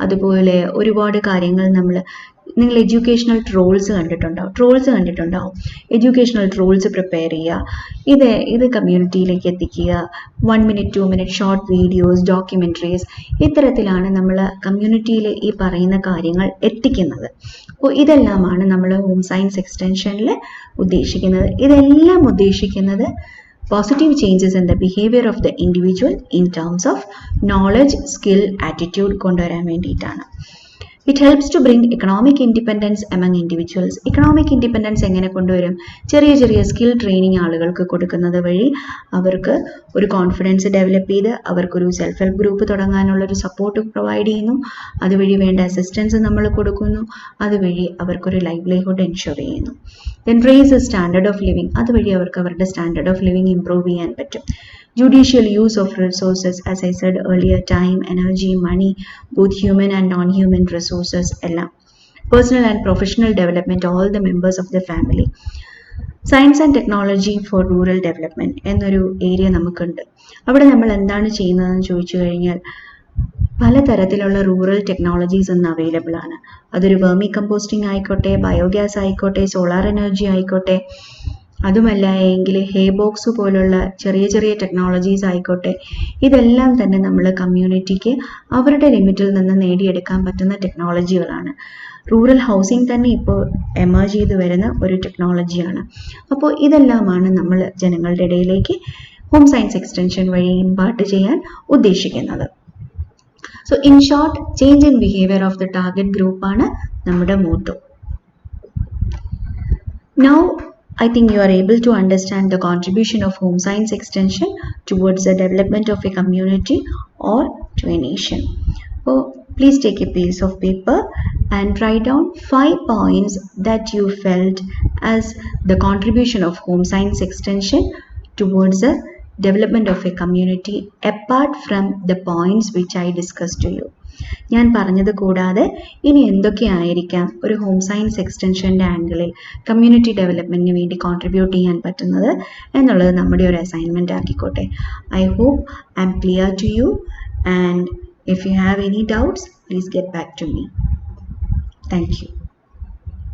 അതുപോലെ ഒരുപാട് കാര്യങ്ങൾ നിങ്ങൾ എഡ്യൂക്കേഷണൽ ട്രോൾസ് കണ്ടിട്ടുണ്ടാവും. എഡ്യൂക്കേഷണൽ ട്രോൾസ് പ്രിപ്പയർ ചെയ്യുക, ഇത് കമ്മ്യൂണിറ്റിയിലേക്ക് എത്തിക്കുക. 1 minute 2 minute short videos, documentaries, ഇത്തരത്തിലാണ് നമ്മൾ കമ്മ്യൂണിറ്റിയിൽ ഈ പറയുന്ന കാര്യങ്ങൾ എത്തിക്കുന്നത്. അപ്പോൾ ഇതെല്ലാമാണ് നമ്മൾ ഹോം സയൻസ് എക്സ്റ്റൻഷനിൽ ഉദ്ദേശിക്കുന്നത്. ഇതെല്ലാം ഉദ്ദേശിക്കുന്നത് positive changes in the behaviour of the individual in terms of knowledge, skill, attitude കൊണ്ടുവരാൻ വേണ്ടിയിട്ടാണ്. It helps to bring economic independence among individuals. Economic independence എങ്ങനെ കൊണ്ടുവരും? ചെറിയ സ്കിൽ ട്രെയിനിങ് ആളുകൾക്ക് കൊടുക്കുന്നത് വഴി അവർക്ക് ഒരു കോൺഫിഡൻസ് ഡെവലപ്പ് ചെയ്ത് അവർക്കൊരു സെൽഫ് ഹെൽപ്പ് ഗ്രൂപ്പ് തുടങ്ങാനുള്ളൊരു സപ്പോർട്ട് പ്രൊവൈഡ് ചെയ്യുന്നു. അതുവഴി വേണ്ട അസിസ്റ്റൻസ് നമ്മൾ കൊടുക്കുന്നു. അതുവഴി അവർക്കൊരു ലൈവ്ലിഹുഡ് എൻഷുർ ചെയ്യുന്നു. Then raise the standard of living. അതുവഴി അവർക്ക് അവരുടെ സ്റ്റാൻഡേർഡ് ഓഫ് ലിവിങ് ഇംപ്രൂവ് ചെയ്യാൻ പറ്റും. Judicial use of resources, as I said earlier, time, energy, money, both human and non-human resources എല്ലാം. Personal and professional development, all the members of the family. Science and technology for rural development എന്നൊരു area നമുക്കുണ്ട്. അവിടെ നമ്മൾ എന്താണ് ചെയ്യുന്നതെന്ന് ചോദിച്ചു കഴിഞ്ഞാൽ പലതരത്തിലുള്ള റൂറൽ ടെക്നോളജീസ് ഇന്ന് അവൈലബിൾ ആണ്. അതൊരു വെർമി കമ്പോസ്റ്റിംഗ് ആയിക്കോട്ടെ, ബയോഗ്യാസ് ആയിക്കോട്ടെ, സോളാർ എനർജി ആയിക്കോട്ടെ, അതുമല്ല എങ്കിൽ ഹേബോക്സ് പോലുള്ള ചെറിയ ടെക്നോളജീസ് ആയിക്കോട്ടെ, ഇതെല്ലാം തന്നെ നമ്മൾ കമ്മ്യൂണിറ്റിക്ക് അവരുടെ ലിമിറ്റിൽ നിന്ന് നേടിയെടുക്കാൻ പറ്റുന്ന ടെക്നോളജികളാണ്. റൂറൽ ഹൗസിംഗ് തന്നെ ഇപ്പോൾ എമേർജ് ചെയ്ത് വരുന്ന ഒരു ടെക്നോളജിയാണ്. അപ്പോൾ ഇതെല്ലാമാണ് നമ്മൾ ജനങ്ങളുടെ ഇടയിലേക്ക് ഹോം സയൻസ് എക്സ്റ്റൻഷൻ വഴി ഇമ്പാർട്ട് ചെയ്യാൻ ഉദ്ദേശിക്കുന്നത്. So in short, change in behaviour of the target group ആണ് നമ്മുടെ motto. Now I think you are able to understand the contribution of home science extension towards the development of a community or to a nation. So please take a piece of paper and write down 5 points that you felt as the contribution of home science extension towards the development of a community apart from the points which I discussed to you. ഞാൻ പറഞ്ഞത് കൂടാതെ ഇനി എന്തൊക്കെയായിരിക്കാം ഒരു home science എക്സ്റ്റൻഷൻ്റെ ആംഗിളിൽ community ഡെവലപ്മെൻറ്റിന് വേണ്ടി contribute ചെയ്യാൻ പറ്റുന്നത് എന്നുള്ളത് നമ്മുടെ ഒരു അസൈൻമെൻ്റ് ആക്കിക്കോട്ടെ. I hope I am clear to you, and if you have any doubts please get back to me. Thank U.